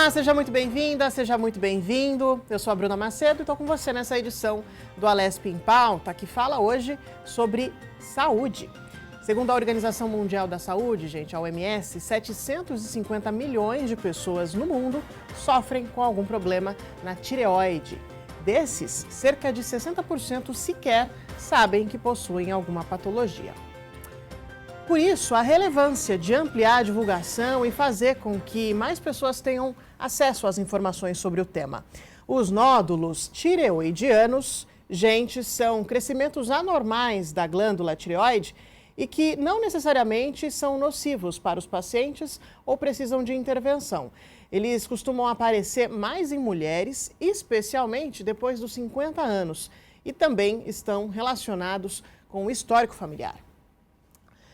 Olá, seja muito bem-vinda, seja muito bem-vindo. Eu sou a Bruna Macedo e estou com você nessa edição do Alesp em Pauta, que fala hoje sobre saúde. Segundo a Organização Mundial da Saúde, gente, a OMS, 750 milhões de pessoas no mundo sofrem com algum problema na tireoide. Desses, cerca de 60% sequer sabem que possuem alguma patologia. Por isso, a relevância de ampliar a divulgação e fazer com que mais pessoas tenham acesso às informações sobre o tema. Os nódulos tireoidianos, gente, são crescimentos anormais da glândula tireoide e que não necessariamente são nocivos para os pacientes ou precisam de intervenção. Eles costumam aparecer mais em mulheres, especialmente depois dos 50 anos, e também estão relacionados com o histórico familiar.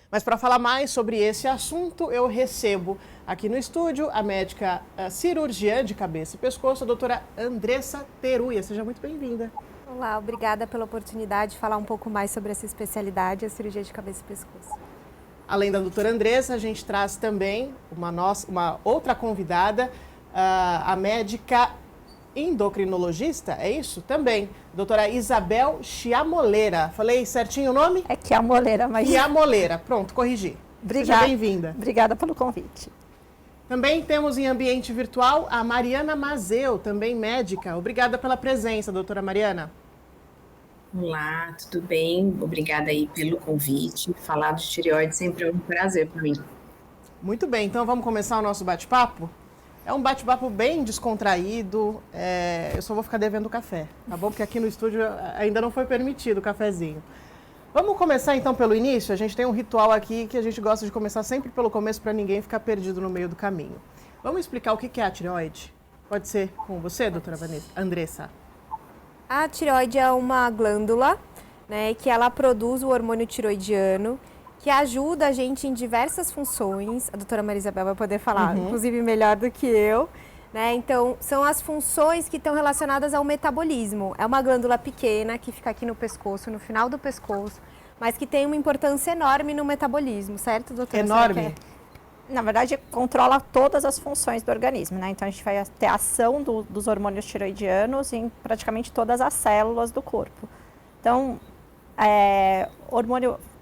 Mas para falar mais sobre esse assunto, eu recebo aqui no estúdio a médica cirurgiã de cabeça e pescoço, a doutora Andressa Teruya. Seja muito bem-vinda. Olá, obrigada pela oportunidade de falar um pouco mais sobre essa especialidade, a cirurgia de cabeça e pescoço. Além da doutora Andressa, a gente traz também uma outra convidada, a médica endocrinologista, é isso? Também, doutora Isabel Chiamoleira. Falei certinho o nome? É Chiamoleira, mas... Chiamoleira, pronto, corrigi. Obrigada. Seja bem-vinda. Obrigada pelo convite. Também temos em ambiente virtual a Mariana Mazeu, também médica. Obrigada pela presença, doutora Mariana. Olá, tudo bem? Obrigada aí pelo convite. Falar de tireoide sempre é um prazer para mim. Muito bem, então vamos começar o nosso bate-papo? É um bate-papo bem descontraído, eu só vou ficar devendo café, tá bom? Porque aqui no estúdio ainda não foi permitido o cafezinho. Vamos começar então pelo início? A gente tem um ritual aqui que a gente gosta de começar sempre pelo começo para ninguém ficar perdido no meio do caminho. Vamos explicar o que é a tireoide? Pode ser com você, doutora Andressa? A tireoide é uma glândula, né, que ela produz o hormônio tiroidiano, que ajuda a gente em diversas funções. A doutora Maria Isabel vai poder falar, inclusive, melhor do que eu. Né? Então, são as funções que estão relacionadas ao metabolismo. É uma glândula pequena que fica aqui no pescoço, no final do pescoço, mas que tem uma importância enorme no metabolismo, certo, doutora? Enorme? Na verdade, controla todas as funções do organismo, né? Então, a gente vai ter ação dos hormônios tiroidianos em praticamente todas as células do corpo. Então,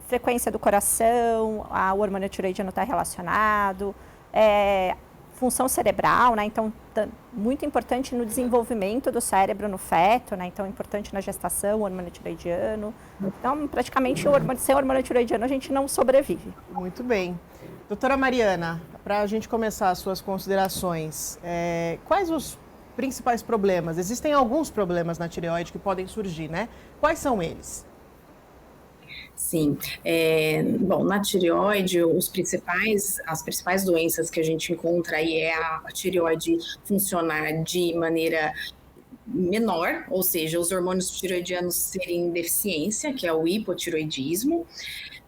frequência do coração, o hormônio tiroidiano está relacionado, função cerebral, né? Então, muito importante no desenvolvimento do cérebro no feto, né? Então, importante na gestação, o hormônio tiroidiano. Então, praticamente, sem hormônio tiroidiano, a gente não sobrevive. Muito bem. Doutora Mariana, para a gente começar as suas considerações, quais os principais problemas? Existem alguns problemas na tireoide que podem surgir, né? Quais são eles? Sim, bom, na tireoide, as principais doenças que a gente encontra aí é a tireoide funcionar de maneira menor, ou seja, os hormônios tiroidianos serem em deficiência, que é o hipotiroidismo.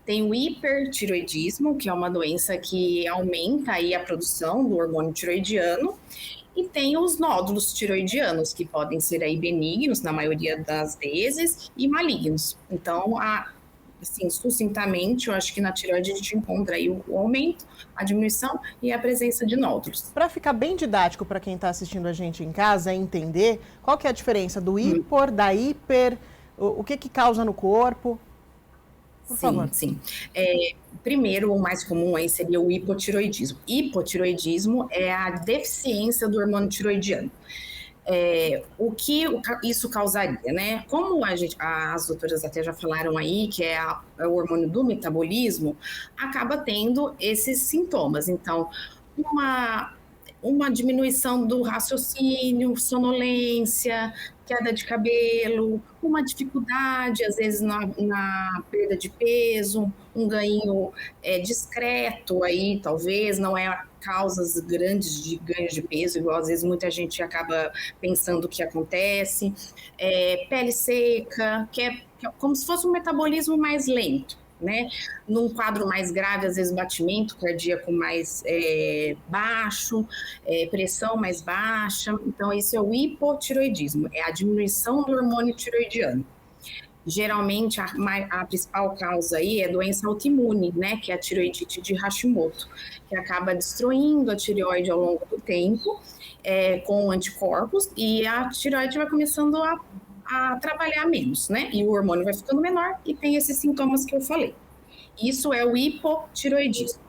Tem o hipertiroidismo, que é uma doença que aumenta aí a produção do hormônio tiroidiano. E tem os nódulos tiroidianos, que podem ser aí benignos, na maioria das vezes, e malignos. Então, assim, sucintamente, eu acho que na tireoide a gente encontra aí o aumento, a diminuição e a presença de nódulos. Para ficar bem didático para quem está assistindo a gente em casa, entender qual que é a diferença do hipor, da hiper, o que causa no corpo? Por favor. Sim. Primeiro, o mais comum aí seria o hipotiroidismo. Hipotiroidismo é a deficiência do hormônio tiroidiano. O que isso causaria, né? Como as doutoras até já falaram aí, que é o hormônio do metabolismo, acaba tendo esses sintomas. Então, uma diminuição do raciocínio, sonolência, queda de cabelo, uma dificuldade, às vezes, na perda de peso, um ganho discreto aí, talvez, não é causas grandes de ganho de peso, igual às vezes muita gente acaba pensando que acontece, pele seca, que é como se fosse um metabolismo mais lento, né? Num quadro mais grave, às vezes batimento cardíaco mais baixo, pressão mais baixa. Então, esse é o hipotiroidismo, é a diminuição do hormônio tiroidiano. Geralmente, a principal causa aí é doença autoimune, né, que é a tireoidite de Hashimoto, que acaba destruindo a tireoide ao longo do tempo. com anticorpos e a tireoide vai começando a trabalhar menos, né? E o hormônio vai ficando menor e tem esses sintomas que eu falei. Isso é o hipotireoidismo.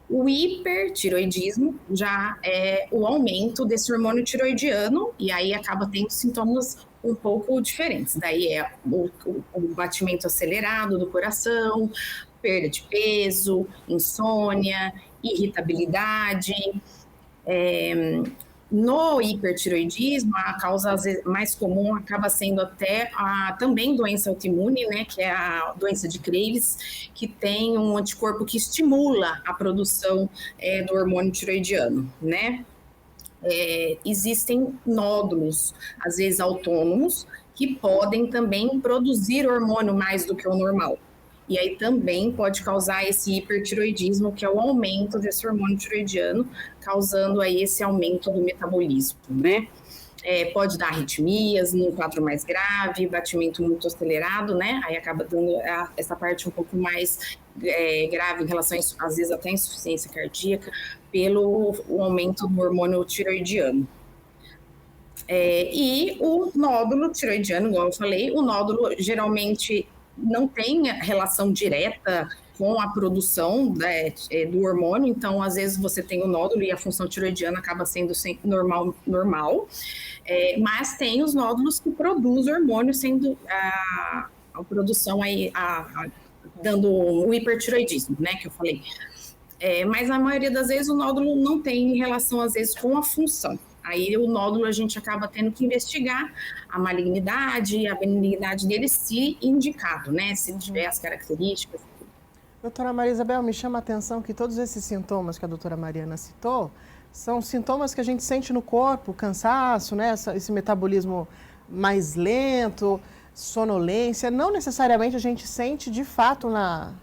O hipertireoidismo já é o aumento desse hormônio tireoidiano e aí acaba tendo sintomas um pouco diferentes. Daí é o batimento acelerado do coração, perda de peso, insônia, irritabilidade. No hipertireoidismo, a causa mais comum acaba sendo até também doença autoimune, né, que é a doença de Graves, que tem um anticorpo que estimula a produção do hormônio tireoidiano, né? Existem nódulos, às vezes autônomos, que podem também produzir hormônio mais do que o normal. E aí também pode causar esse hipertireoidismo, que é o aumento desse hormônio tireoidiano, causando aí esse aumento do metabolismo, né? Pode dar arritmias num quadro mais grave, batimento muito acelerado, né? Aí acaba dando essa parte um pouco mais grave em relação, às vezes, até insuficiência cardíaca, pelo aumento do hormônio tireoidiano. E o nódulo tireoidiano, igual eu falei, o nódulo geralmente não tem relação direta com a produção do hormônio, então às vezes você tem o nódulo e a função tireoidiana acaba sendo normal, mas tem os nódulos que produzem hormônio, sendo a produção aí, dando o hipertireoidismo, né, que eu falei. Mas na maioria das vezes o nódulo não tem relação, às vezes, com a função. Aí o nódulo a gente acaba tendo que investigar a malignidade e a benignidade dele, se indicado, né? Se tiver as características. Doutora Maria Isabel, me chama a atenção que todos esses sintomas que a doutora Mariana citou são sintomas que a gente sente no corpo, cansaço, né? Esse metabolismo mais lento, sonolência. Não necessariamente a gente sente de fato na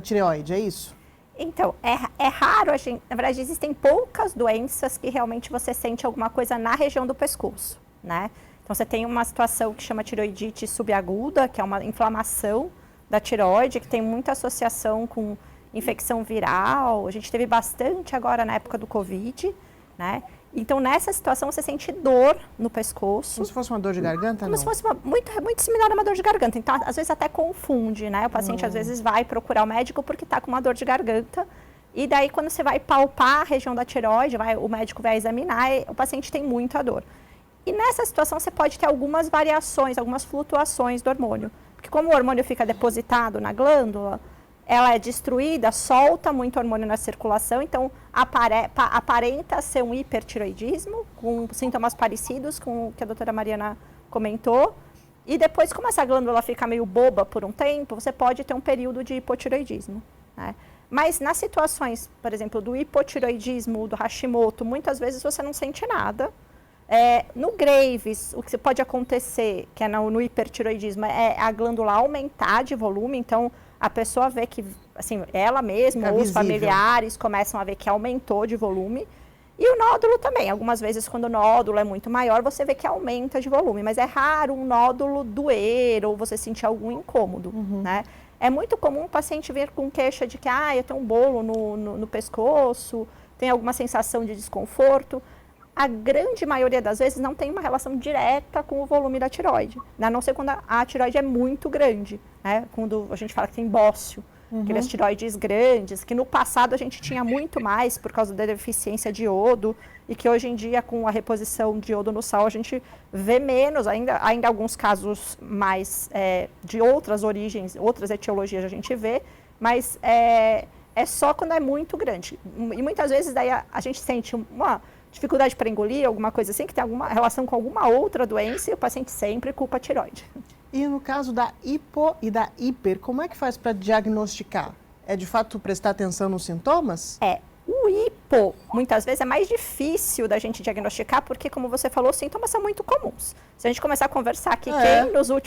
tireoide, é isso? Então, é raro, na verdade, existem poucas doenças que realmente você sente alguma coisa na região do pescoço, né? Então, você tem uma situação que chama tireoidite subaguda, que é uma inflamação da tireoide, que tem muita associação com infecção viral. A gente teve bastante agora na época do Covid, né? Então, nessa situação, você sente dor no pescoço. Como se fosse uma dor de garganta, Como se fosse muito similar a uma dor de garganta. Então, às vezes até confunde, né? O paciente, às vezes, vai procurar o médico porque está com uma dor de garganta. E daí, quando você vai palpar a região da tireoide, o médico vai examinar e o paciente tem muita dor. E nessa situação, você pode ter algumas variações, algumas flutuações do hormônio. Porque como o hormônio fica depositado na glândula, ela é destruída, solta muito hormônio na circulação, então aparenta ser um hipertireoidismo, com sintomas parecidos com o que a doutora Mariana comentou. E depois, como essa glândula fica meio boba por um tempo, você pode ter um período de hipotireoidismo, né? Mas nas situações, por exemplo, do hipotireoidismo, do Hashimoto, muitas vezes você não sente nada. No Graves, o que pode acontecer, que é no hipertireoidismo, é a glândula aumentar de volume, então a pessoa vê que, assim, ela mesma ou os familiares começam a ver que aumentou de volume. E o nódulo também. Algumas vezes, quando o nódulo é muito maior, você vê que aumenta de volume. Mas é raro um nódulo doer ou você sentir algum incômodo, né? É muito comum o paciente vir com queixa de que, eu tenho um bolo no pescoço, tem alguma sensação de desconforto. A grande maioria das vezes não tem uma relação direta com o volume da tireoide, né? A não ser quando a tireoide é muito grande, né? Quando a gente fala que tem bócio, aquelas tireoides grandes, que no passado a gente tinha muito mais por causa da deficiência de iodo, e que hoje em dia, com a reposição de iodo no sal, a gente vê menos, ainda alguns casos mais de outras origens, outras etiologias a gente vê, mas é só quando é muito grande. E muitas vezes daí a gente sente uma dificuldade para engolir, alguma coisa assim, que tem alguma relação com alguma outra doença, e o paciente sempre culpa a tireoide. E no caso da hipo e da hiper, como é que faz para diagnosticar? É de fato prestar atenção nos sintomas? O hipo, muitas vezes, é mais difícil da gente diagnosticar, porque, como você falou, os sintomas são muito comuns. Se a gente começar a conversar aqui,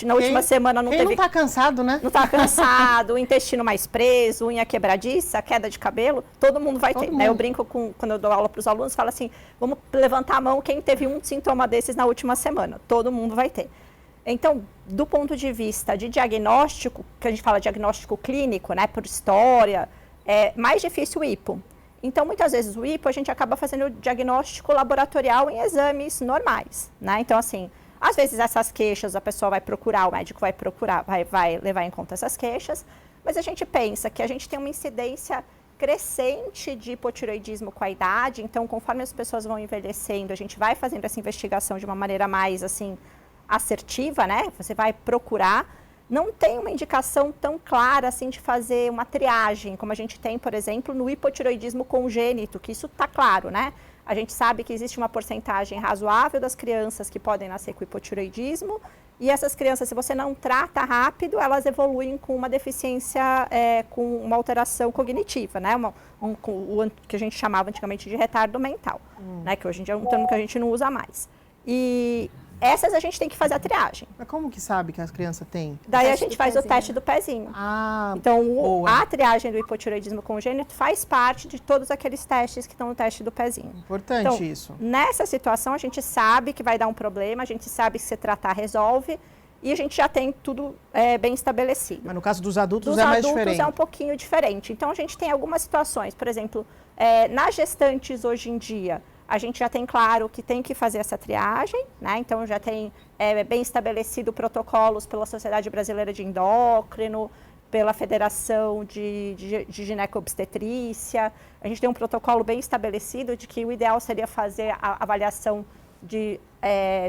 na última semana não teve... Quem não está cansado, né? Não está cansado, o intestino mais preso, unha quebradiça, queda de cabelo, todo mundo vai ter. Eu brinco quando eu dou aula para os alunos, falo assim, vamos levantar a mão quem teve um sintoma desses na última semana. Todo mundo vai ter. Então, do ponto de vista de diagnóstico, que a gente fala diagnóstico clínico, né, por história, é mais difícil o hipo. Então, muitas vezes o hipo, a gente acaba fazendo o diagnóstico laboratorial em exames normais, né? Então, assim, às vezes essas queixas a pessoa vai procurar, o médico vai procurar, vai levar em conta essas queixas, mas a gente pensa que a gente tem uma incidência crescente de hipotireoidismo com a idade, então conforme as pessoas vão envelhecendo, a gente vai fazendo essa investigação de uma maneira mais, assim, assertiva, né? Você vai procurar. Não tem uma indicação tão clara assim de fazer uma triagem, como a gente tem, por exemplo, no hipotireoidismo congênito, que isso está claro, né? A gente sabe que existe uma porcentagem razoável das crianças que podem nascer com hipotireoidismo, e essas crianças, se você não trata rápido, elas evoluem com uma deficiência, com uma alteração cognitiva, né? O que a gente chamava antigamente de retardo mental, né? Que hoje em dia é um termo que a gente não usa mais. E essas a gente tem que fazer a triagem. Mas como que sabe que as crianças têm? Daí a gente faz o teste do pezinho. Então, a triagem do hipotireoidismo congênito faz parte de todos aqueles testes que estão no teste do pezinho. Importante então, isso. Nessa situação, a gente sabe que vai dar um problema, a gente sabe que se tratar resolve e a gente já tem tudo bem estabelecido. Mas no caso dos adultos é mais diferente. Dos adultos é um pouquinho diferente. Então, a gente tem algumas situações, por exemplo, nas gestantes hoje em dia, a gente já tem claro que tem que fazer essa triagem, né? Então já tem bem estabelecido protocolos pela Sociedade Brasileira de Endócrino, pela Federação de Gineco-Obstetrícia. A gente tem um protocolo bem estabelecido de que o ideal seria fazer a avaliação de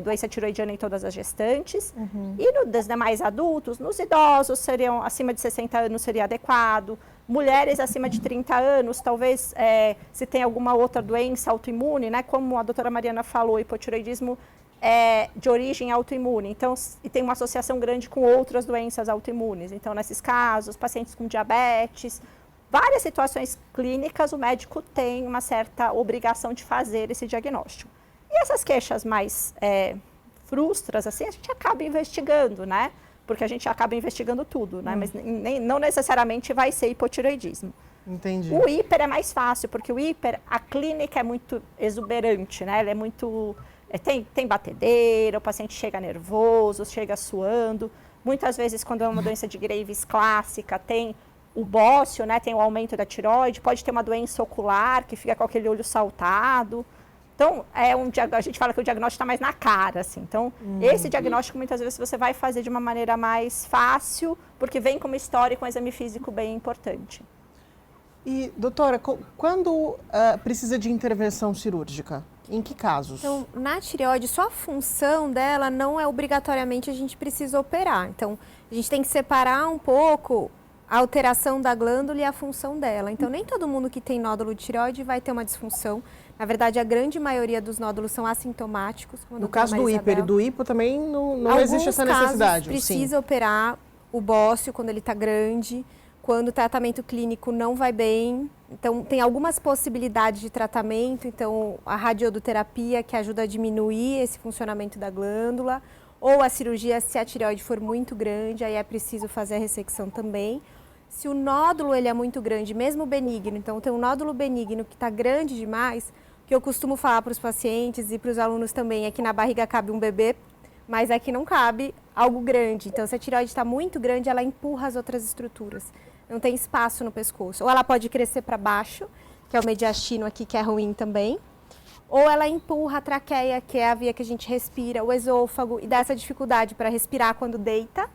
doença tiroidiana em todas as gestantes. E nos demais adultos, nos idosos, seriam acima de 60 anos seria adequado. Mulheres acima de 30 anos, talvez se tem alguma outra doença autoimune, né? Como a doutora Mariana falou, hipotireoidismo é de origem autoimune, então, e tem uma associação grande com outras doenças autoimunes. Então, nesses casos, pacientes com diabetes, várias situações clínicas, o médico tem uma certa obrigação de fazer esse diagnóstico. E essas queixas mais frustras, assim, a gente acaba investigando, né? Porque a gente acaba investigando tudo, né? Mas não necessariamente vai ser hipotireoidismo. Entendi. O hiper é mais fácil, porque o hiper, a clínica é muito exuberante, né? Ele é muito... Tem batedeira, o paciente chega nervoso, chega suando. Muitas vezes, quando é uma doença de Graves clássica, tem o bócio, né? Tem o aumento da tireoide, pode ter uma doença ocular, que fica com aquele olho saltado. Então, a gente fala que o diagnóstico está mais na cara, assim. Então, esse diagnóstico, muitas vezes, você vai fazer de uma maneira mais fácil, porque vem com uma história e com um exame físico bem importante. E, doutora, quando precisa de intervenção cirúrgica? Em que casos? Então, na tireoide, só a função dela não é obrigatoriamente a gente precisa operar. Então, a gente tem que separar um pouco a alteração da glândula e a função dela. Então, nem todo mundo que tem nódulo de tireoide vai ter uma disfunção. Na verdade, a grande maioria dos nódulos são assintomáticos. No caso do hiper e do hipo também não existe essa necessidade. Precisa operar o bócio quando ele está grande, quando o tratamento clínico não vai bem. Então, tem algumas possibilidades de tratamento. Então, a radioterapia que ajuda a diminuir esse funcionamento da glândula, ou a cirurgia se a tireoide for muito grande, aí é preciso fazer a ressecção também. Se o nódulo ele é muito grande, mesmo benigno, então tem um nódulo benigno que está grande demais, o que eu costumo falar para os pacientes e para os alunos também é que na barriga cabe um bebê, mas aqui não cabe algo grande. Então, se a tireoide está muito grande, ela empurra as outras estruturas. Não tem espaço no pescoço. Ou ela pode crescer para baixo, que é o mediastino aqui, que é ruim também. Ou ela empurra a traqueia, que é a via que a gente respira, o esôfago, e dá essa dificuldade para respirar quando deita,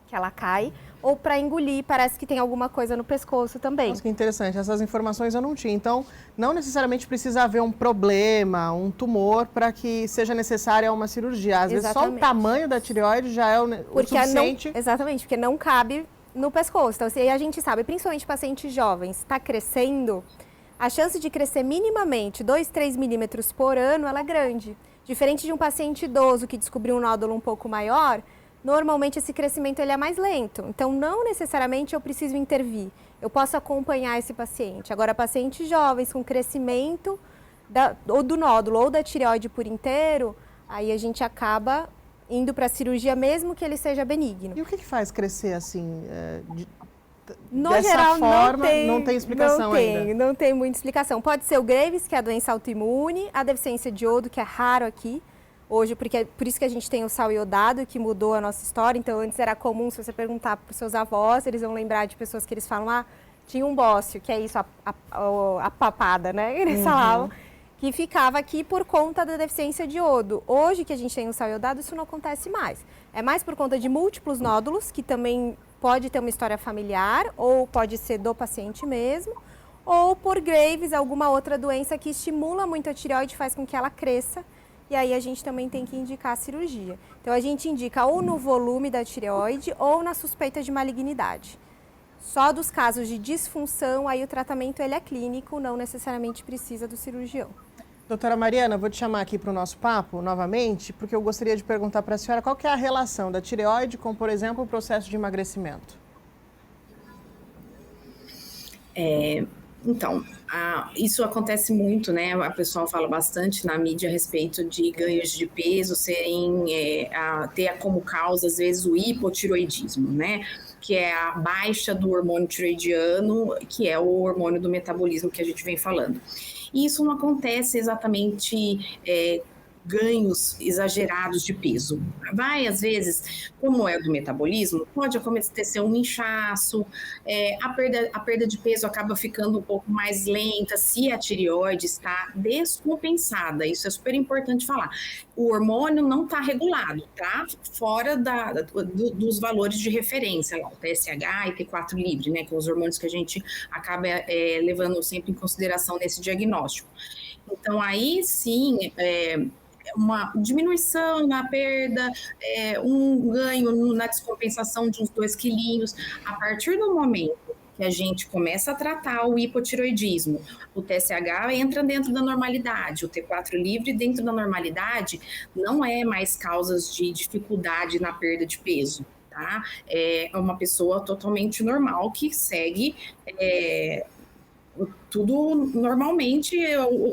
que ela cai. Ou para engolir, parece que tem alguma coisa no pescoço também. Nossa, que interessante. Essas informações eu não tinha. Então, não necessariamente precisa haver um problema, um tumor, para que seja necessária uma cirurgia. Às vezes, só o tamanho da tireoide já é o suficiente. Exatamente, porque não cabe no pescoço. Então, se a gente sabe, principalmente pacientes jovens, está crescendo, a chance de crescer minimamente 2, 3 milímetros por ano, ela é grande. Diferente de um paciente idoso que descobriu um nódulo um pouco maior, normalmente esse crescimento ele é mais lento, então não necessariamente eu preciso intervir, eu posso acompanhar esse paciente. Agora, pacientes jovens com crescimento ou do nódulo ou da tireoide por inteiro, aí a gente acaba indo para a cirurgia mesmo que ele seja benigno. E o que faz crescer assim? No geral, forma, não tem explicação ainda. Não tem muita explicação. Pode ser o Graves, que é a doença autoimune, a deficiência de iodo, que é raro aqui. Hoje, porque por isso que a gente tem o sal iodado, que mudou a nossa história. Então, antes era comum, se você perguntar para os seus avós, eles vão lembrar de pessoas que eles falam, tinha um bócio, que é isso, a papada, né? Eles falavam, que ficava aqui por conta da deficiência de iodo. Hoje que a gente tem o sal iodado, isso não acontece mais. É mais por conta de múltiplos nódulos, que também pode ter uma história familiar, ou pode ser do paciente mesmo, ou por Graves, alguma outra doença que estimula muito a tireoide, faz com que ela cresça, e aí a gente também tem que indicar a cirurgia. Então a gente indica ou no volume da tireoide ou na suspeita de malignidade. Só dos casos de disfunção, aí o tratamento ele é clínico, não necessariamente precisa do cirurgião. Doutora Mariana, vou te chamar aqui para o nosso papo novamente, porque eu gostaria de perguntar para a senhora qual que é a relação da tireoide com, por exemplo, o processo de emagrecimento. Então, isso acontece muito, né? A pessoa fala bastante na mídia a respeito de ganhos de peso ter como causa, às vezes, o hipotiroidismo, né? Que é a baixa do hormônio tiroidiano, que é o hormônio do metabolismo que a gente vem falando. E isso não acontece exatamente ganhos exagerados de peso. Vai, às vezes, como é do metabolismo, pode acontecer um inchaço, a perda de peso acaba ficando um pouco mais lenta se a tireoide está descompensada. Isso é super importante falar. O hormônio não está regulado, tá fora dos valores de referência, lá, o TSH e T4 livre, né, que são os hormônios que a gente acaba levando sempre em consideração nesse diagnóstico. Então, aí sim, uma diminuição na perda, um ganho na descompensação de uns 2 quilinhos. A partir do momento que a gente começa a tratar o hipotiroidismo, o TSH entra dentro da normalidade, o T4 livre dentro da normalidade, não é mais causas de dificuldade na perda de peso, tá? É uma pessoa totalmente normal que segue tudo normalmente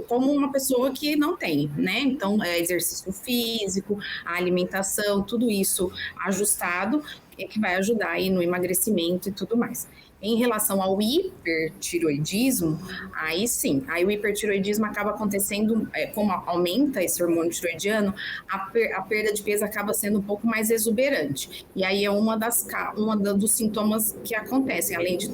como uma pessoa que não tem, né? Então, exercício físico, a alimentação, tudo isso ajustado é que vai ajudar aí no emagrecimento e tudo mais. Em relação ao hipertiroidismo, aí sim, aí o hipertiroidismo acaba acontecendo, como aumenta esse hormônio tiroidiano, a perda de peso acaba sendo um pouco mais exuberante. E aí é uma dos sintomas que acontecem. Além de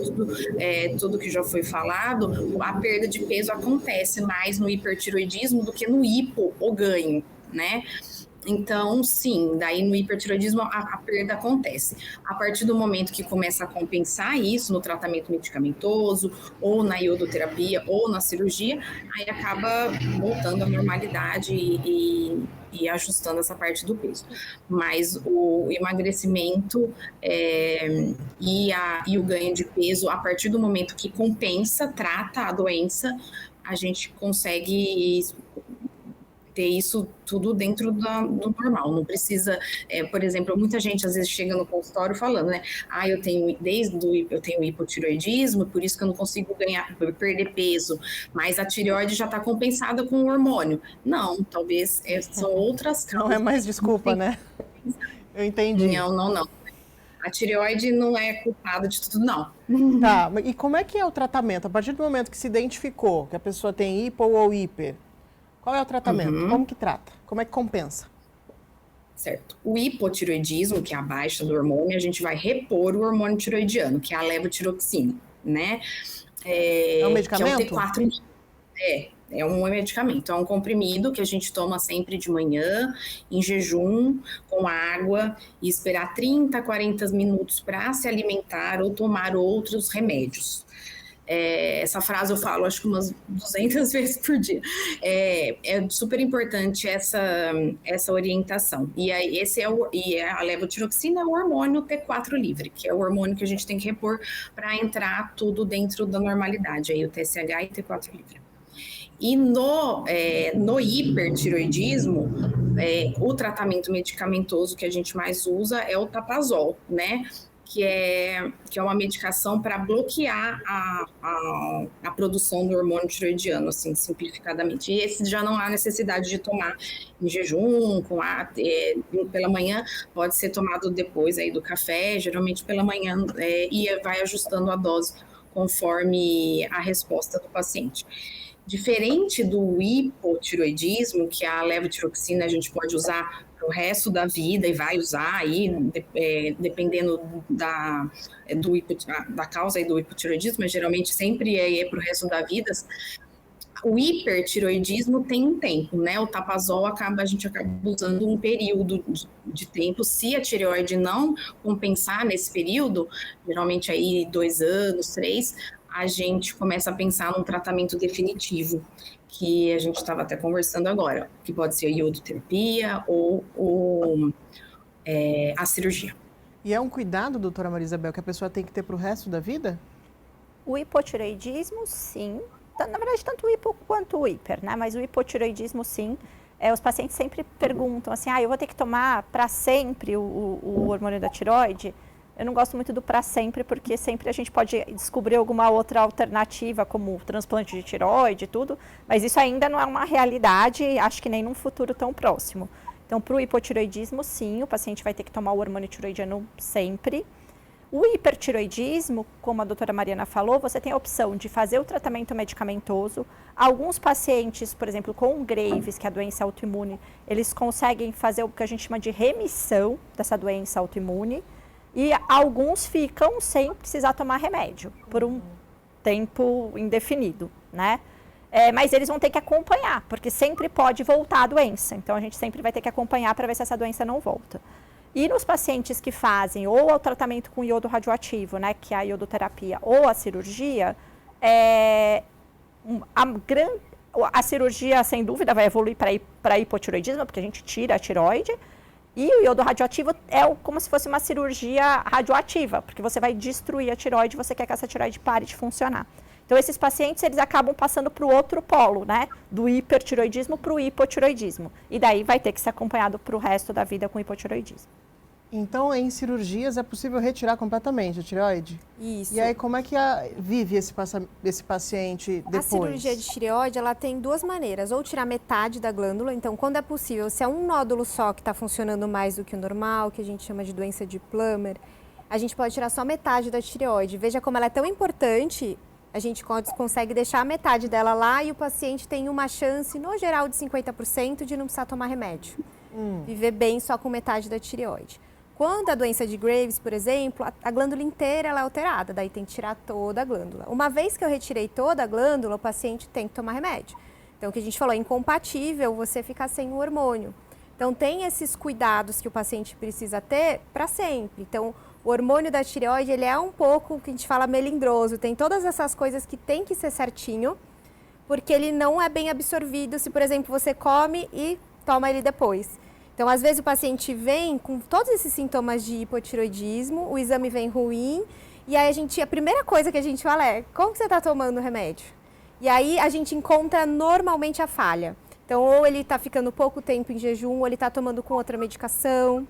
tudo que já foi falado, a perda de peso acontece mais no hipertiroidismo do que no hipo, o ganho, né? Então, sim, daí no hipertiroidismo a perda acontece. A partir do momento que começa a compensar isso no tratamento medicamentoso, ou na iodoterapia, ou na cirurgia, aí acaba voltando à normalidade e ajustando essa parte do peso. Mas o emagrecimento e o ganho de peso, a partir do momento que compensa, trata a doença, a gente consegue ter isso tudo dentro do normal, não precisa, por exemplo, muita gente às vezes chega no consultório falando, né, eu tenho hipotiroidismo, por isso que eu não consigo perder peso, mas a tireoide já está compensada com o hormônio. Não, talvez são outras causas. Não é mais desculpa, né? Eu entendi. Não. A tireoide não é culpada de tudo, não. Tá, e como é que é o tratamento? A partir do momento que se identificou que a pessoa tem hipo ou hiper, qual é o tratamento? Como que trata? Como é que compensa? Certo. O hipotiroidismo, que é a baixa do hormônio, a gente vai repor o hormônio tiroidiano, que é a levotiroxina, né? É um medicamento? Que é o T4. É um medicamento, é um comprimido que a gente toma sempre de manhã, em jejum, com água, e esperar 30, 40 minutos para se alimentar ou tomar outros remédios. Essa frase eu falo acho que umas 200 vezes por dia. É super importante essa orientação. E aí a levotiroxina é o hormônio T4 livre, que é o hormônio que a gente tem que repor para entrar tudo dentro da normalidade, aí o TSH e T4 livre. E no hipertiroidismo, o tratamento medicamentoso que a gente mais usa é o Tapazol, né? Que é uma medicação para bloquear a produção do hormônio tiroidiano, assim, simplificadamente. E esse já não há necessidade de tomar em jejum, pela manhã, pode ser tomado depois aí do café, geralmente pela manhã, e vai ajustando a dose conforme a resposta do paciente. Diferente do hipotiroidismo, que a levotiroxina a gente pode usar o resto da vida e vai usar aí, dependendo da causa aí do hipotiroidismo, mas geralmente sempre é para o resto da vida. O hipertiroidismo tem um tempo, né? O Tapazol a gente acaba usando um período de tempo. Se a tireoide não compensar nesse período, geralmente aí 2 anos, 3, a gente começa a pensar num tratamento definitivo, que a gente estava até conversando agora, que pode ser a iodoterapia ou a cirurgia. E é um cuidado, doutora Maria Isabel, que a pessoa tem que ter para o resto da vida? O hipotireoidismo, sim. Na verdade, tanto o hipo quanto o hiper, né? Mas o hipotireoidismo, sim. Os pacientes sempre perguntam assim, eu vou ter que tomar para sempre o hormônio da tireoide? Eu não gosto muito do para sempre, porque sempre a gente pode descobrir alguma outra alternativa, como transplante de tireoide e tudo, mas isso ainda não é uma realidade, acho que nem num futuro tão próximo. Então, para o hipotireoidismo, sim, o paciente vai ter que tomar o hormônio tireoidiano sempre. O hipertireoidismo, como a doutora Mariana falou, você tem a opção de fazer o tratamento medicamentoso. Alguns pacientes, por exemplo, com Graves, que é a doença autoimune, eles conseguem fazer o que a gente chama de remissão dessa doença autoimune. E alguns ficam sem precisar tomar remédio, por um tempo indefinido, né? Mas eles vão ter que acompanhar, porque sempre pode voltar a doença. Então, a gente sempre vai ter que acompanhar para ver se essa doença não volta. E nos pacientes que fazem ou o tratamento com iodo radioativo, né, que é a iodoterapia, ou a cirurgia, a cirurgia, sem dúvida, vai evoluir para hipotireoidismo, porque a gente tira a tireoide. E o iodo radioativo é como se fosse uma cirurgia radioativa, porque você vai destruir a tireoide, você quer que essa tireoide pare de funcionar. Então, esses pacientes, eles acabam passando para o outro polo, né? Do hipertireoidismo para o hipotireoidismo. E daí vai ter que ser acompanhado para o resto da vida com hipotireoidismo. Então, em cirurgias é possível retirar completamente a tireoide? Isso. E aí, como é que vive esse paciente depois? A cirurgia de tireoide, ela tem 2 maneiras. Ou tirar metade da glândula, então, quando é possível, se é um nódulo só que está funcionando mais do que o normal, que a gente chama de doença de Plummer, a gente pode tirar só metade da tireoide. Veja como ela é tão importante, a gente consegue deixar a metade dela lá e o paciente tem uma chance, no geral, de 50% de não precisar tomar remédio. Viver bem só com metade da tireoide. Quando a doença de Graves, por exemplo, a glândula inteira ela é alterada, daí tem que tirar toda a glândula. Uma vez que eu retirei toda a glândula, o paciente tem que tomar remédio. Então, o que a gente falou, é incompatível você ficar sem o hormônio. Então, tem esses cuidados que o paciente precisa ter para sempre. Então, o hormônio da tireoide, ele é um pouco o que a gente fala melindroso, tem todas essas coisas que tem que ser certinho, porque ele não é bem absorvido se, por exemplo, você come e toma ele depois. Então, às vezes o paciente vem com todos esses sintomas de hipotireoidismo, o exame vem ruim, e aí a primeira coisa que a gente fala é, como que você está tomando o remédio? E aí a gente encontra normalmente a falha. Então, ou ele está ficando pouco tempo em jejum, ou ele está tomando com outra medicação.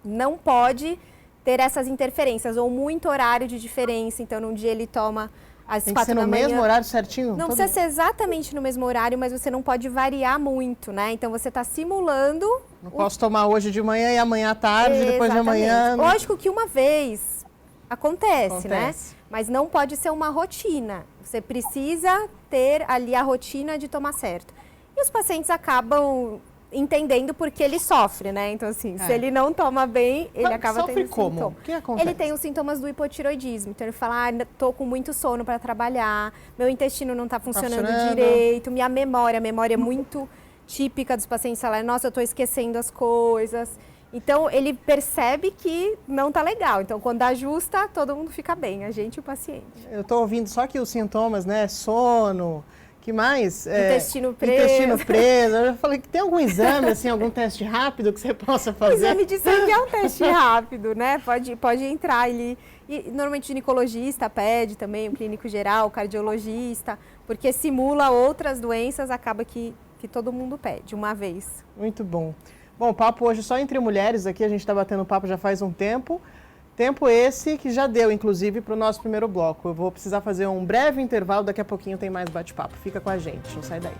Não pode ter essas interferências, ou muito horário de diferença. Então, num dia ele toma às 4 da manhã. Tem que ser no mesmo horário certinho? Não precisa ser exatamente no mesmo horário, mas você não pode variar muito, né? Então, você está simulando... Não posso tomar hoje de manhã e amanhã à tarde, depois de amanhã... Lógico que uma vez acontece, né? Mas não pode ser uma rotina. Você precisa ter ali a rotina de tomar certo. E os pacientes acabam entendendo porque ele sofre, né? Então, assim, se ele não toma bem, ele acaba tendo como? O que acontece? Ele tem os sintomas do hipotireoidismo. Então, ele fala, tô com muito sono para trabalhar, meu intestino não está funcionando direito, minha memória é muito típica dos pacientes, fala, nossa, eu estou esquecendo as coisas. Então, ele percebe que não está legal. Então, quando ajusta, todo mundo fica bem, a gente e o paciente. Eu estou ouvindo só que os sintomas, né? Sono... Que mais? Intestino preso. Intestino preso. Eu falei que tem algum exame, assim, algum teste rápido que você possa fazer? O exame de sangue é um teste rápido, né? Pode entrar ali. E normalmente o ginecologista pede também, o clínico geral, o cardiologista, porque simula outras doenças, acaba que todo mundo pede uma vez. Muito bom. Bom, papo hoje só entre mulheres aqui, a gente está batendo papo já faz um tempo. Tempo esse que já deu, inclusive, para o nosso primeiro bloco. Eu vou precisar fazer um breve intervalo, daqui a pouquinho tem mais bate-papo. Fica com a gente, não sai daí.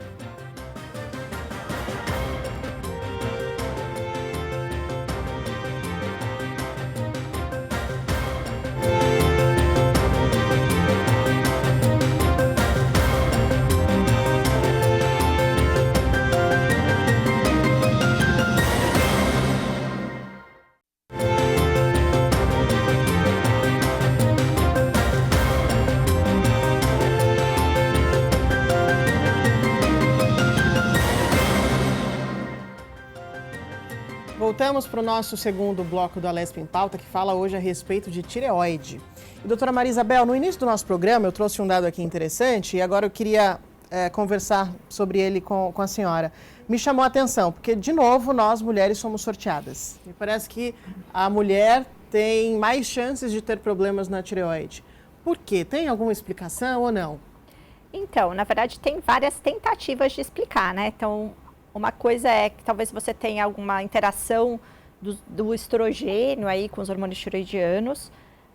voltamos para o nosso segundo bloco do Alesp em Pauta, que fala hoje a respeito de tireoide. E, doutora Maria Isabel, no início do nosso programa eu trouxe um dado aqui interessante e agora eu queria conversar sobre ele com a senhora. Me chamou a atenção, porque, de novo, nós mulheres somos sorteadas. Me parece que a mulher tem mais chances de ter problemas na tireoide. Por quê? Tem alguma explicação ou não? Então, na verdade, tem várias tentativas de explicar, né? Então, uma coisa é que talvez você tenha alguma interação do estrogênio aí com os hormônios tiroidianos,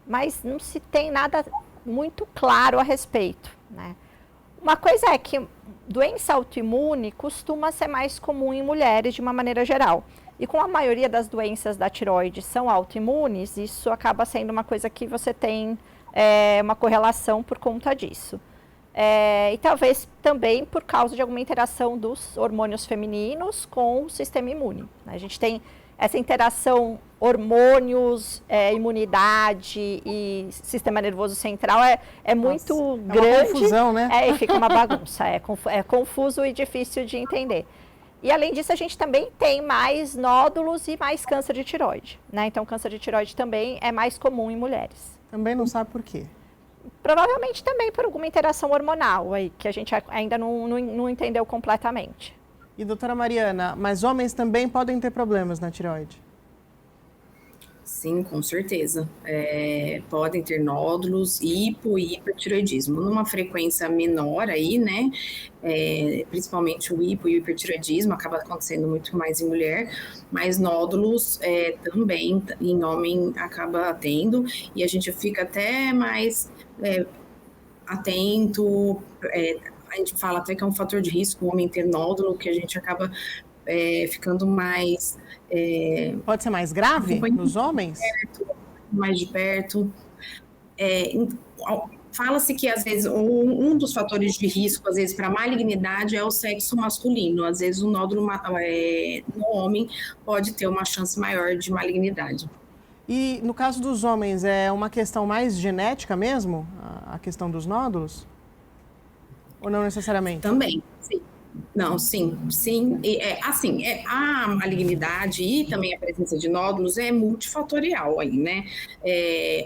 mas não se tem nada muito claro a respeito, né? Uma coisa é que doença autoimune costuma ser mais comum em mulheres de uma maneira geral. E como a maioria das doenças da tireoide são autoimunes, isso acaba sendo uma coisa que você tem uma correlação por conta disso. E talvez também por causa de alguma interação dos hormônios femininos com o sistema imune. A gente tem essa interação hormônios, imunidade e sistema nervoso central é muito grande. É uma confusão, né? E fica uma bagunça, é confuso e difícil de entender. E além disso, a gente também tem mais nódulos e mais câncer de tireoide, né? Então, câncer de tireoide também é mais comum em mulheres. Também não sabe por quê. Provavelmente também por alguma interação hormonal aí, que a gente ainda não entendeu completamente. E, doutora Mariana, mas homens também podem ter problemas na tireoide? Sim, com certeza. Podem ter nódulos, hipo e hipertireoidismo, numa frequência menor aí, né? Principalmente o hipo e o hipertireoidismo acaba acontecendo muito mais em mulher, mas nódulos também em homem acaba tendo, e a gente fica até mais atento, a gente fala até que é um fator de risco o homem ter nódulo, que a gente acaba ficando mais... Pode ser mais grave nos homens? Mais de perto. Fala-se que, às vezes, um dos fatores de risco, às vezes, para malignidade é o sexo masculino. Às vezes, o nódulo no homem pode ter uma chance maior de malignidade. E, no caso dos homens, é uma questão mais genética mesmo, a questão dos nódulos? Ou não necessariamente? Também, sim. Não, sim. A malignidade e também a presença de nódulos é multifatorial aí, né?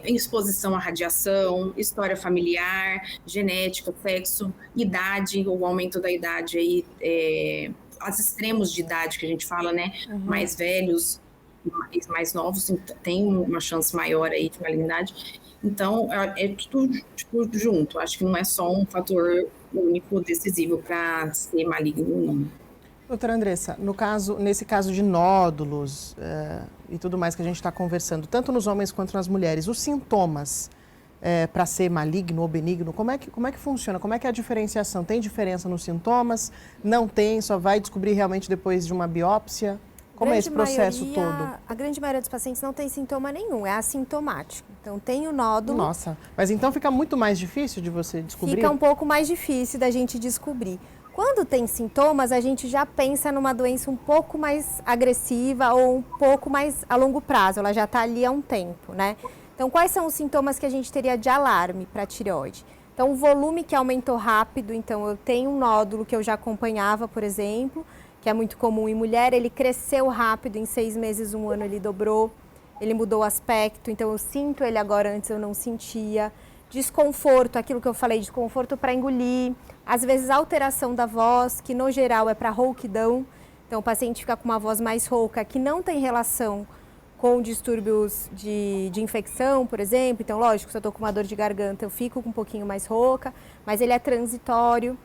Exposição à radiação, história familiar, genética, sexo, idade, o aumento da idade aí, os extremos de idade que a gente fala, né? Uhum. Mais velhos, mais novos, tem uma chance maior aí de malignidade. Então, tudo junto. Acho que não é só um fator único decisivo para ser maligno, não. Doutora Andressa, nesse caso de nódulos e tudo mais que a gente está conversando, tanto nos homens quanto nas mulheres, os sintomas para ser maligno ou benigno, como é que funciona? Como é que é a diferenciação? Tem diferença nos sintomas? Não tem? Só vai descobrir realmente depois de uma biópsia? Como é esse processo todo? A grande maioria dos pacientes não tem sintoma nenhum, é assintomático. Então, tem o nódulo... Nossa, mas então fica muito mais difícil de você descobrir? Fica um pouco mais difícil da gente descobrir. Quando tem sintomas, a gente já pensa numa doença um pouco mais agressiva ou um pouco mais a longo prazo, ela já está ali há um tempo, né? Então, quais são os sintomas que a gente teria de alarme para a tireoide? Então, o volume que aumentou rápido, então eu tenho um nódulo que eu já acompanhava, por exemplo, que é muito comum em mulher, ele cresceu rápido, em 6 meses, 1 ano ele dobrou, ele mudou o aspecto, então eu sinto ele agora, antes eu não sentia. Desconforto, aquilo que eu falei, desconforto para engolir, às vezes alteração da voz, que no geral é para rouquidão, então o paciente fica com uma voz mais rouca, que não tem relação com distúrbios de infecção, por exemplo, então lógico, se eu estou com uma dor de garganta eu fico um pouquinho mais rouca, mas ele é transitório.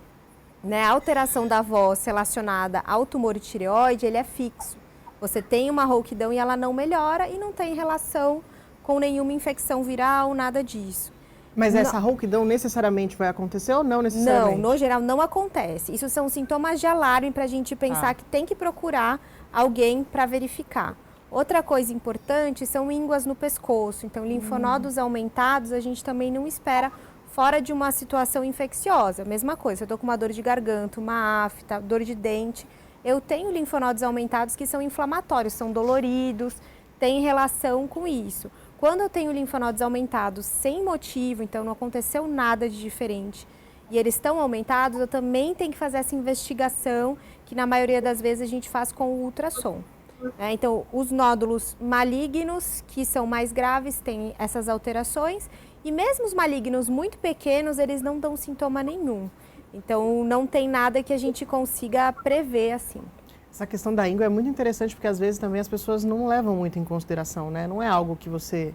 Né, a alteração da voz relacionada ao tumor de tireoide, ele é fixo. Você tem uma rouquidão e ela não melhora e não tem relação com nenhuma infecção viral, nada disso. Mas essa rouquidão necessariamente vai acontecer ou não necessariamente? Não, no geral não acontece. Isso são sintomas de alarme para a gente pensar que tem que procurar alguém para verificar. Outra coisa importante são ínguas no pescoço. Então, linfonodos aumentados, a gente também não espera fora de uma situação infecciosa. Mesma coisa, eu estou com uma dor de garganta, uma afta, dor de dente, eu tenho linfonodos aumentados que são inflamatórios, são doloridos, tem relação com isso. Quando eu tenho linfonodos aumentados sem motivo, então não aconteceu nada de diferente, e eles estão aumentados, eu também tenho que fazer essa investigação, que na maioria das vezes a gente faz com o ultrassom. né? Então, os nódulos malignos, que são mais graves, têm essas alterações. E mesmo os malignos muito pequenos, eles não dão sintoma nenhum. Então, não tem nada que a gente consiga prever assim. Essa questão da íngua é muito interessante porque às vezes também as pessoas não levam muito em consideração, né? Não é algo que você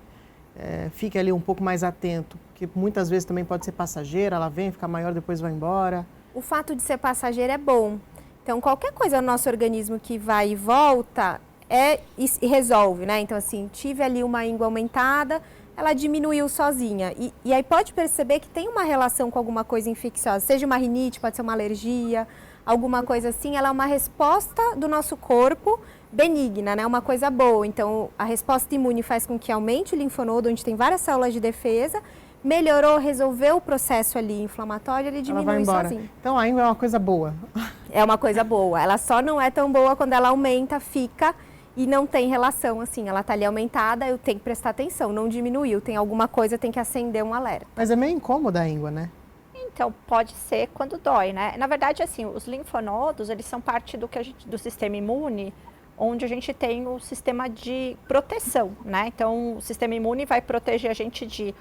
fique ali um pouco mais atento, porque muitas vezes também pode ser passageira, ela vem, fica maior, depois vai embora. O fato de ser passageira é bom. Então, qualquer coisa no nosso organismo que vai e volta e resolve, né? Então, assim, tive ali uma íngua aumentada, ela diminuiu sozinha. E aí pode perceber que tem uma relação com alguma coisa infecciosa, seja uma rinite, pode ser uma alergia, alguma coisa assim. Ela é uma resposta do nosso corpo benigna, né? Uma coisa boa. Então, a resposta imune faz com que aumente o linfonodo, onde tem várias células de defesa, melhorou, resolveu o processo ali inflamatório, ele diminui sozinho. Então, a íngua é uma coisa boa. É uma coisa boa. Ela só não é tão boa quando ela aumenta, fica e não tem relação, assim. Ela tá ali aumentada, eu tenho que prestar atenção, não diminuiu. Tem alguma coisa, tem que acender um alerta. Mas é meio incômoda a íngua, né? Então, pode ser quando dói, né? Na verdade, assim, os linfonodos, eles são parte do sistema imune, onde a gente tem o sistema de proteção, né? Então, o sistema imune vai proteger a gente de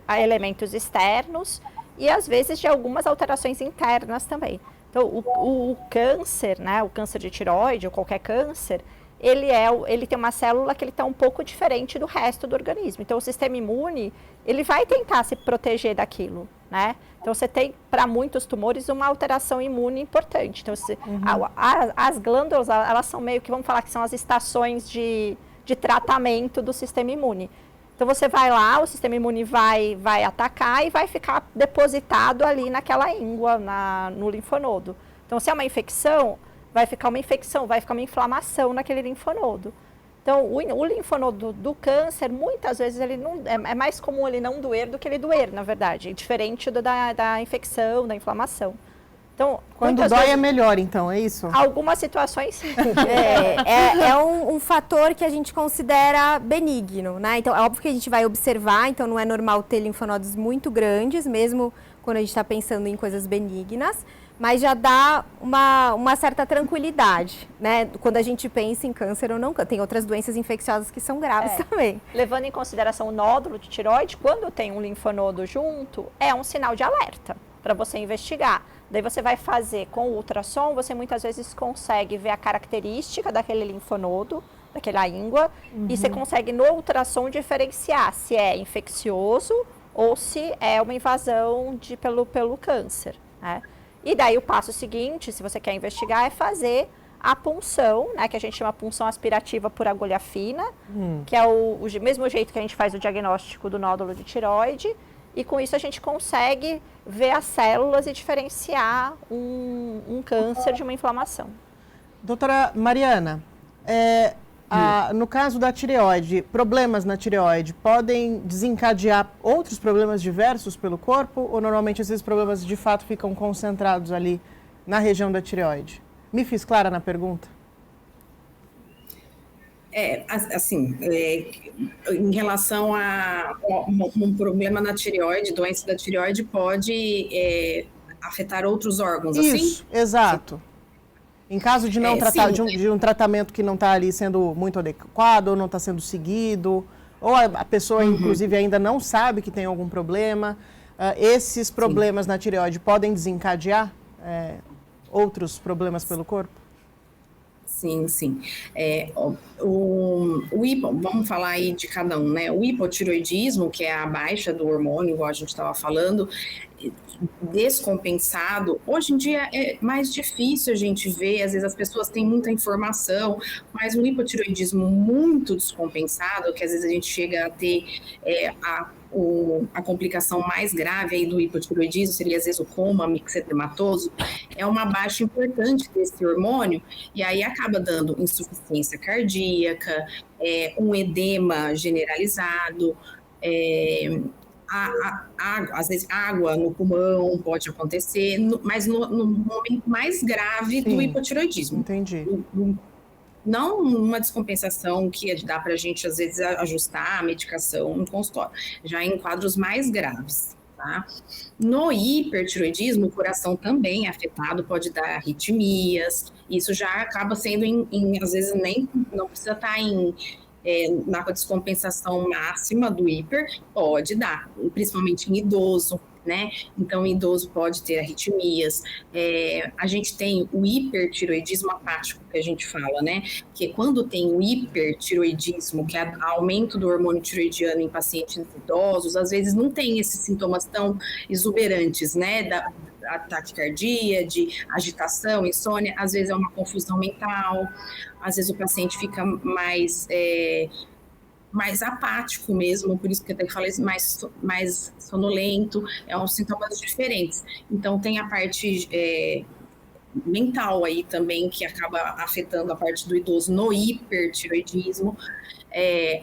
elementos externos e, às vezes, de algumas alterações internas também. Então, o câncer, né? O câncer de tireoide ou qualquer câncer, ele tem uma célula que ele está um pouco diferente do resto do organismo. Então, o sistema imune, ele vai tentar se proteger daquilo, né? Então, você tem, para muitos tumores, uma alteração imune importante. Então, as glândulas, elas são meio que, vamos falar que são as estações de tratamento do sistema imune. Então, você vai lá, o sistema imune vai atacar e vai ficar depositado ali naquela íngua, no linfonodo. Então, se é uma infecção, vai ficar uma inflamação naquele linfonodo. Então, o linfonodo do câncer, muitas vezes, ele não, é mais comum ele não doer do que ele doer, na verdade. Diferente da infecção, da inflamação. Então, quando dói vezes, é melhor, então, é isso? Algumas situações. É um fator que a gente considera benigno, né? Então, é óbvio que a gente vai observar, então não é normal ter linfonodos muito grandes, mesmo quando a gente está pensando em coisas benignas. Mas já dá uma certa tranquilidade, né? Quando a gente pensa em câncer ou não, tem outras doenças infecciosas que são graves também. Levando em consideração o nódulo de tireoide, quando tem um linfonodo junto, é um sinal de alerta para você investigar. Daí você vai fazer com o ultrassom, você muitas vezes consegue ver a característica daquele linfonodo, daquela íngua, e você consegue no ultrassom diferenciar se é infeccioso ou se é uma invasão pelo câncer, né? E daí o passo seguinte, se você quer investigar, é fazer a punção, né, que a gente chama punção aspirativa por agulha fina, que é o mesmo jeito que a gente faz o diagnóstico do nódulo de tireoide, e com isso a gente consegue ver as células e diferenciar um câncer de uma inflamação. Doutora Mariana, no caso da tireoide, problemas na tireoide podem desencadear outros problemas diversos pelo corpo ou normalmente esses problemas de fato ficam concentrados ali na região da tireoide? Me fiz clara na pergunta? Em relação a um problema na tireoide, doença da tireoide pode afetar outros órgãos, assim? Isso, exato. Em caso de não tratar de um tratamento que não está ali sendo muito adequado, ou não está sendo seguido, ou a pessoa, inclusive, ainda não sabe que tem algum problema, esses problemas na tireoide podem desencadear outros problemas pelo corpo? Sim. Vamos falar aí de cada um, né? O hipotireoidismo, que é a baixa do hormônio, igual a gente estava falando, descompensado, hoje em dia é mais difícil a gente ver, às vezes as pessoas têm muita informação, mas um hipotireoidismo muito descompensado, que às vezes a gente chega a ter a complicação mais grave aí do hipotireoidismo, seria às vezes o coma mixedematoso, é uma baixa importante desse hormônio, e aí acaba dando insuficiência cardíaca, um edema generalizado, às vezes água no pulmão pode acontecer, mas no momento mais grave do hipotireoidismo. Entendi. Não uma descompensação que dá para a gente, às vezes, ajustar a medicação no consultório, já em quadros mais graves. Tá? tá? No hipertiroidismo, o coração também é afetado, pode dar arritmias, isso já acaba sendo, às vezes, nem não precisa estar na descompensação máxima do hiper, pode dar, principalmente em idoso, né? Então, o idoso pode ter arritmias. A gente tem o hipertiroidismo apático, que a gente fala, né? Que quando tem o hipertiroidismo, que é aumento do hormônio tiroidiano em pacientes idosos, às vezes não tem esses sintomas tão exuberantes, né? Da taquicardia, de agitação, insônia, às vezes é uma confusão mental, às vezes o paciente fica mais apático mesmo, por isso que eu até falei mais sonolento, uns sintomas diferentes. Então tem a parte mental aí também, que acaba afetando a parte do idoso no hipertiroidismo,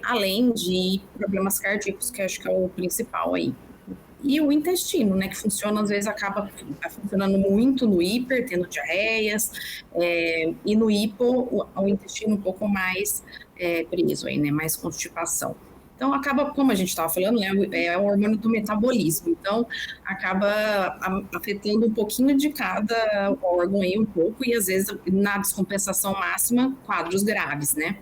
além de problemas cardíacos, que acho que é o principal aí. E o intestino, né, que funciona, às vezes acaba funcionando muito no hiper, tendo diarreias, e no hipo, o intestino um pouco mais preso aí, né, mais constipação. Então, acaba, como a gente estava falando, né, é o hormônio do metabolismo, então acaba afetando um pouquinho de cada órgão aí um pouco, e às vezes, na descompensação máxima, quadros graves, né.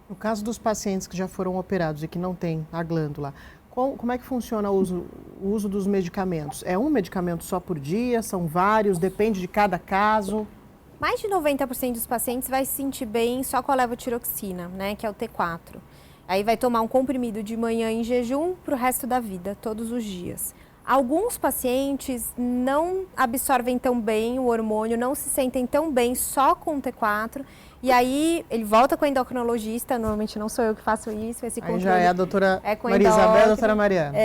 No caso dos pacientes que já foram operados e que não têm a glândula, como é que funciona o uso dos medicamentos? É um medicamento só por dia? São vários? Depende de cada caso? Mais de 90% dos pacientes vai se sentir bem só com a levotiroxina, né, que é o T4. Aí vai tomar um comprimido de manhã em jejum para o resto da vida, todos os dias. Alguns pacientes não absorvem tão bem o hormônio, não se sentem tão bem só com o T4. E aí ele volta com o endocrinologista, normalmente não sou eu que faço isso, esse controle. Aí já é a doutora com Maria Isabel e a doutora Mariana.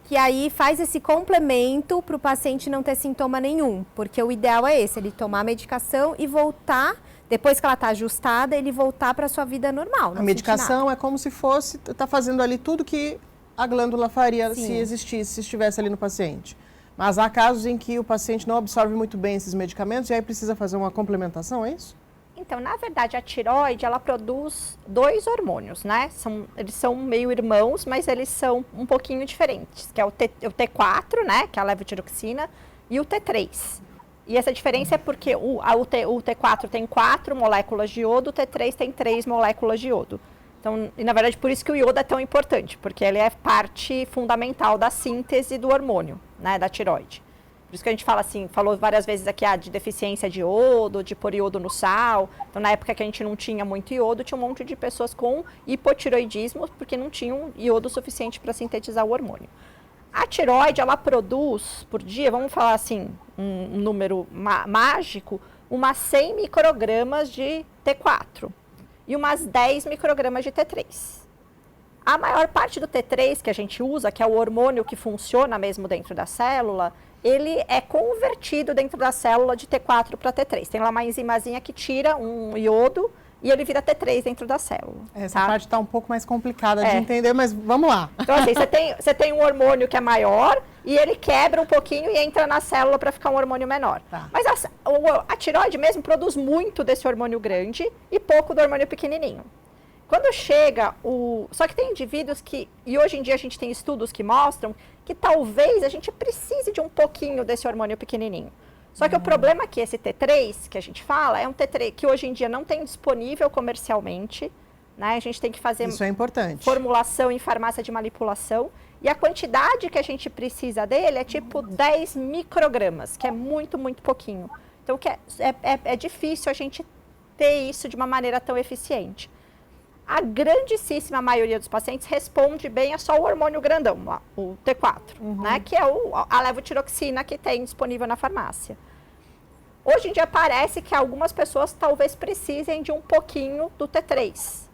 Que aí faz esse complemento para o paciente não ter sintoma nenhum, porque o ideal é esse, ele tomar a medicação e voltar, depois que ela está ajustada, ele voltar para a sua vida normal. A medicação é como se fosse, está fazendo ali tudo que a glândula faria se existisse, se estivesse ali no paciente. Mas há casos em que o paciente não absorve muito bem esses medicamentos e aí precisa fazer uma complementação, é isso? Então, na verdade, a tireoide, ela produz 2 hormônios, né? Eles são meio irmãos, mas eles são um pouquinho diferentes, que é o T4, né? Que é a levotiroxina, e o T3. E essa diferença é porque o T4 tem 4 moléculas de iodo, o T3 tem 3 moléculas de iodo. Então, e na verdade, por isso que o iodo é tão importante, porque ele é parte fundamental da síntese do hormônio, né? Da tireoide. Por isso que a gente fala assim, falou várias vezes aqui de deficiência de iodo, de pôr iodo no sal. Então, na época que a gente não tinha muito iodo, tinha um monte de pessoas com hipotiroidismo, porque não tinham iodo suficiente para sintetizar o hormônio. A tireoide, ela produz por dia, vamos falar assim, um número mágico, umas 100 microgramas de T4 e umas 10 microgramas de T3. A maior parte do T3 que a gente usa, que é o hormônio que funciona mesmo dentro da célula, ele é convertido dentro da célula de T4 para T3. Tem lá uma enzimazinha que tira um iodo e ele vira T3 dentro da célula. Essa parte está um pouco mais complicada de entender, mas vamos lá. Então, assim, você tem um hormônio que é maior e ele quebra um pouquinho e entra na célula para ficar um hormônio menor. Tá. Mas a tireoide mesmo produz muito desse hormônio grande e pouco do hormônio pequenininho. Quando chega Só que tem indivíduos e hoje em dia a gente tem estudos que mostram que talvez a gente precise de um pouquinho desse hormônio pequenininho. Só que o problema é que esse T3, que a gente fala, é um T3 que hoje em dia não tem disponível comercialmente, né? A gente tem que fazer Isso é importante. Formulação em farmácia de manipulação. E a quantidade que a gente precisa dele é tipo 10 microgramas, que é muito, muito pouquinho. Então, é difícil a gente ter isso de uma maneira tão eficiente. A grandíssima maioria dos pacientes responde bem a só o hormônio grandão, lá, o T4, né? Que é a levotiroxina que tem disponível na farmácia. Hoje em dia parece que algumas pessoas talvez precisem de um pouquinho do T3.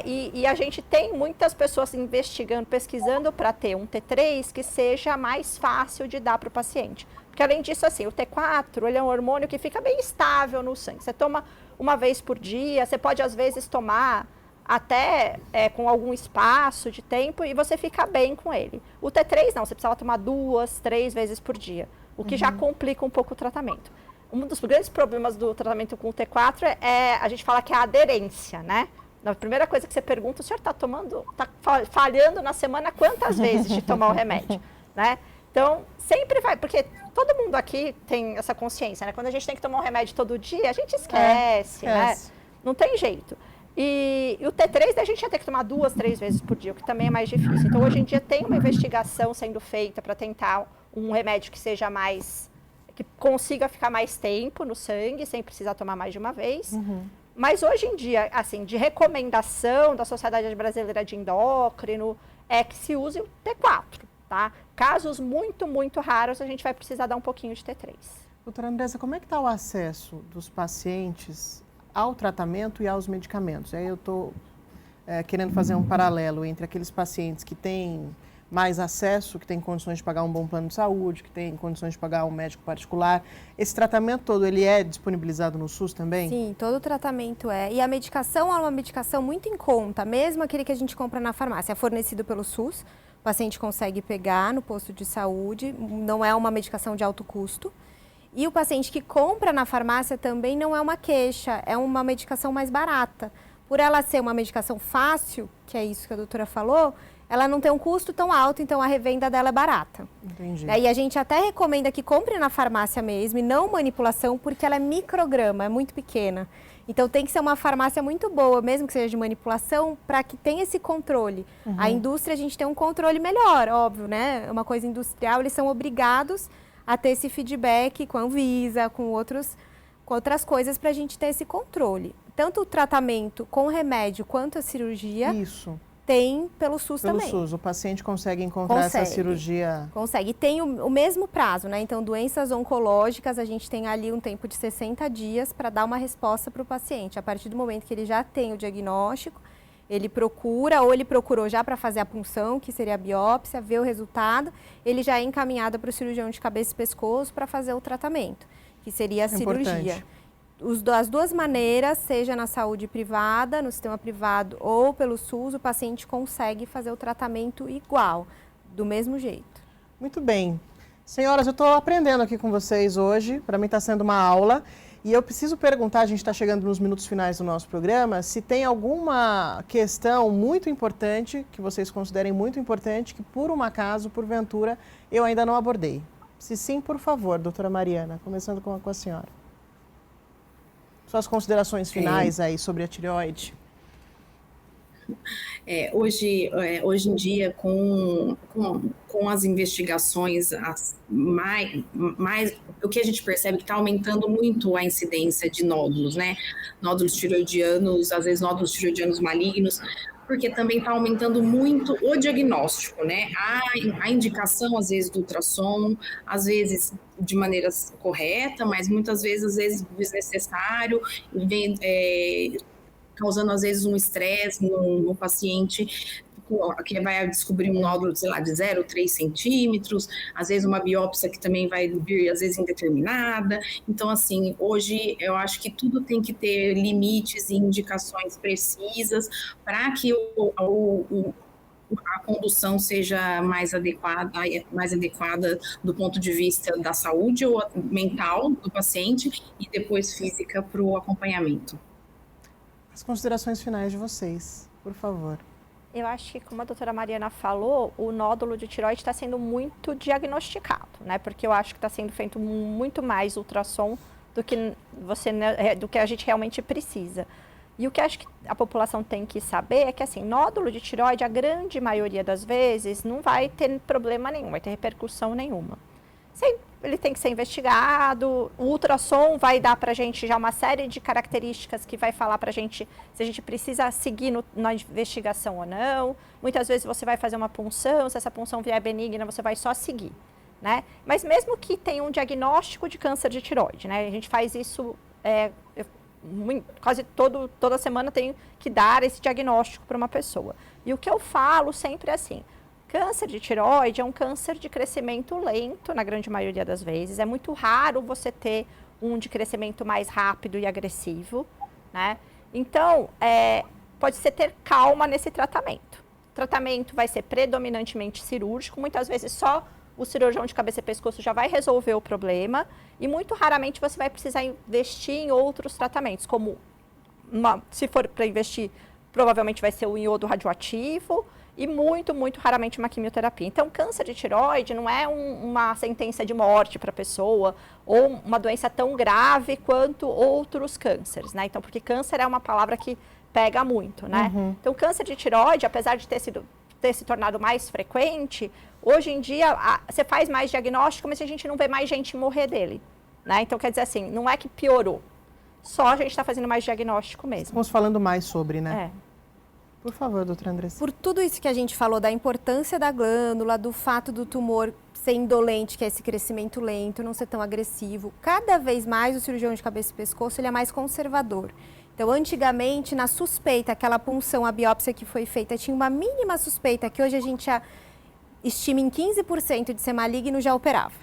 E a gente tem muitas pessoas investigando, pesquisando para ter um T3 que seja mais fácil de dar para o paciente. Porque além disso, assim, o T4 ele é um hormônio que fica bem estável no sangue. Você toma uma vez por dia, você pode às vezes tomar até com algum espaço de tempo e você fica bem com ele. O T3 não, você precisava tomar 2, 3 vezes por dia, o que já complica um pouco o tratamento. Um dos grandes problemas do tratamento com o T4 a gente fala que é a aderência, né? A primeira coisa que você pergunta, o senhor está falhando na semana quantas vezes de tomar o remédio, né? Então, sempre vai, porque todo mundo aqui tem essa consciência, né? Quando a gente tem que tomar um remédio todo dia, a gente esquece, né? Não tem jeito. E o T3 a gente ia ter que tomar 2, 3 vezes por dia, o que também é mais difícil. Então, hoje em dia tem uma investigação sendo feita para tentar um remédio que seja mais, que consiga ficar mais tempo no sangue, sem precisar tomar mais de uma vez. Mas hoje em dia, assim, de recomendação da Sociedade Brasileira de Endócrino, é que se use o T4, tá? Casos muito, muito raros, a gente vai precisar dar um pouquinho de T3. Doutora Andressa, como é que está o acesso dos pacientes ao tratamento e aos medicamentos? Aí eu estou querendo fazer um paralelo entre aqueles pacientes que têm mais acesso, que têm condições de pagar um bom plano de saúde, que têm condições de pagar um médico particular. Esse tratamento todo, ele é disponibilizado no SUS também? Sim, todo o tratamento é. E a medicação é uma medicação muito em conta, mesmo aquele que a gente compra na farmácia, é fornecido pelo SUS. O paciente consegue pegar no posto de saúde, não é uma medicação de alto custo. E o paciente que compra na farmácia também não é uma queixa, é uma medicação mais barata. Por ela ser uma medicação fácil, que é isso que a doutora falou, ela não tem um custo tão alto, então a revenda dela é barata. Entendi. E a gente até recomenda que compre na farmácia mesmo, e não manipulação, porque ela é micrograma, é muito pequena. Então tem que ser uma farmácia muito boa, mesmo que seja de manipulação, para que tenha esse controle. A indústria, a gente tem um controle melhor, óbvio, né? É uma coisa industrial, eles são obrigados a ter esse feedback com a Anvisa, com outras coisas, para a gente ter esse controle. Tanto o tratamento com remédio quanto a cirurgia tem pelo SUS também. Pelo SUS, o paciente consegue encontrar essa cirurgia? Consegue. E tem o mesmo prazo, né? Então, doenças oncológicas, a gente tem ali um tempo de 60 dias para dar uma resposta para o paciente. A partir do momento que ele já tem o diagnóstico, ele procura, ou ele procurou já para fazer a punção, que seria a biópsia, ver o resultado, ele já é encaminhado para o cirurgião de cabeça e pescoço para fazer o tratamento, que seria a cirurgia. Das duas maneiras, seja na saúde privada, no sistema privado ou pelo SUS, o paciente consegue fazer o tratamento igual, do mesmo jeito. Muito bem. Senhoras, eu estou aprendendo aqui com vocês hoje, para mim está sendo uma aula. E eu preciso perguntar, a gente está chegando nos minutos finais do nosso programa, se tem alguma questão muito importante, que vocês considerem muito importante, que por um acaso, porventura, eu ainda não abordei. Se sim, por favor, doutora Mariana, começando com a senhora. Suas considerações finais aí sobre a tireoide. Hoje em dia, com as investigações, o que a gente percebe que está aumentando muito a incidência de nódulos, né? Nódulos tireoidianos, às vezes nódulos tireoidianos malignos, porque também está aumentando muito o diagnóstico, né? A indicação, às vezes, do ultrassom, às vezes de maneira correta, mas muitas vezes, desnecessário, causando, às vezes, um estresse no paciente, que vai descobrir um nódulo, sei lá, de 0,3 centímetros, às vezes uma biópsia que também vai vir, às vezes, indeterminada. Então, assim, hoje eu acho que tudo tem que ter limites e indicações precisas para que a condução seja mais adequada do ponto de vista da saúde ou mental do paciente e depois física para o acompanhamento. As considerações finais de vocês, por favor. Eu acho que, como a doutora Mariana falou, o nódulo de tireoide está sendo muito diagnosticado, né? Porque eu acho que está sendo feito muito mais ultrassom do que a gente realmente precisa. E o que acho que a população tem que saber é que, assim, nódulo de tireoide, a grande maioria das vezes, não vai ter problema nenhum, vai ter repercussão nenhuma. Ele tem que ser investigado, o ultrassom vai dar para a gente já uma série de características que vai falar para a gente se a gente precisa seguir na investigação ou não. Muitas vezes você vai fazer uma punção, se essa punção vier benigna, você vai só seguir, né? Mas mesmo que tenha um diagnóstico de câncer de tireoide, né? A gente faz isso quase toda semana, tem que dar esse diagnóstico para uma pessoa. E o que eu falo sempre é assim: câncer de tireoide é um câncer de crescimento lento, na grande maioria das vezes. É muito raro você ter um de crescimento mais rápido e agressivo, né? Então, pode ser ter calma nesse tratamento. O tratamento vai ser predominantemente cirúrgico, muitas vezes só o cirurgião de cabeça e pescoço já vai resolver o problema, e muito raramente você vai precisar investir em outros tratamentos, como, se for para investir, provavelmente vai ser o iodo radioativo, e muito, muito raramente uma quimioterapia. Então, câncer de tireoide não é uma sentença de morte para a pessoa ou uma doença tão grave quanto outros cânceres, né? Então, porque câncer é uma palavra que pega muito, né? Então, câncer de tireoide, apesar de ter se tornado mais frequente, hoje em dia você faz mais diagnóstico, mas a gente não vê mais gente morrer dele, né? Então, quer dizer assim, não é que piorou, só a gente está fazendo mais diagnóstico mesmo. Estamos falando mais sobre, né? Por favor, doutora Andressa. Por tudo isso que a gente falou, da importância da glândula, do fato do tumor ser indolente, que é esse crescimento lento, não ser tão agressivo, cada vez mais o cirurgião de cabeça e pescoço ele é mais conservador. Então, antigamente, na suspeita, aquela punção, a biópsia que foi feita, tinha uma mínima suspeita, que hoje a gente já estima em 15% de ser maligno, já operava.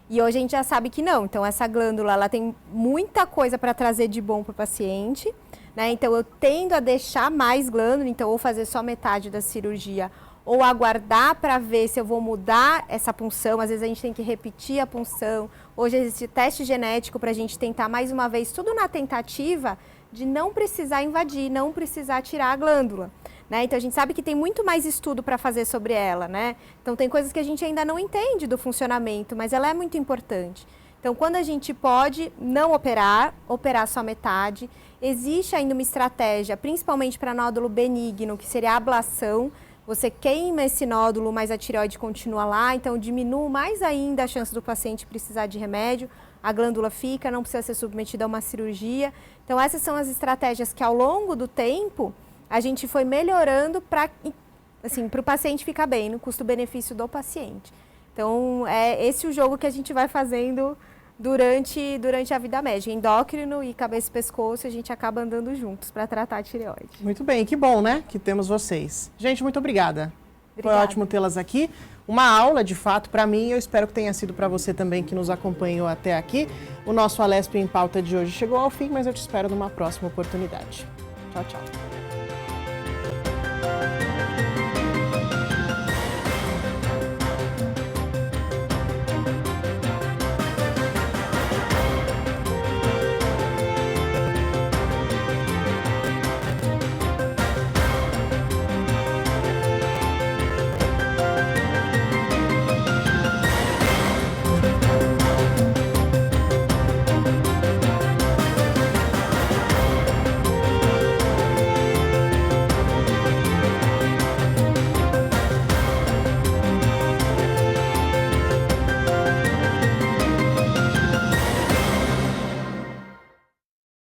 E hoje a gente já sabe que não. Então, essa glândula, ela tem muita coisa para trazer de bom para o paciente, né? Então, eu tendo a deixar mais glândula, então, ou fazer só metade da cirurgia, ou aguardar para ver se eu vou mudar essa punção. Às vezes a gente tem que repetir a punção. Hoje existe teste genético para a gente tentar mais uma vez, tudo na tentativa de não precisar invadir, não precisar tirar a glândula, né? Então a gente sabe que tem muito mais estudo para fazer sobre ela, né? Então tem coisas que a gente ainda não entende do funcionamento, mas ela é muito importante. Então quando a gente pode não operar, operar só metade, existe ainda uma estratégia, principalmente para nódulo benigno, que seria a ablação. Você queima esse nódulo, mas a tireoide continua lá, então diminui mais ainda a chance do paciente precisar de remédio. A glândula fica, não precisa ser submetida a uma cirurgia. Então, essas são as estratégias que, ao longo do tempo, a gente foi melhorando para assim, o paciente ficar bem, no custo-benefício do paciente. Então, é esse o jogo que a gente vai fazendo durante a vida médica. Endócrino e cabeça e pescoço, a gente acaba andando juntos para tratar a tireoide. Muito bem, que bom, né, que temos vocês. Gente, muito obrigada. Obrigada. Foi ótimo tê-las aqui. Uma aula, de fato, para mim, e eu espero que tenha sido para você também que nos acompanhou até aqui. O nosso Alesp em Pauta de hoje chegou ao fim, mas eu te espero numa próxima oportunidade. Tchau, tchau.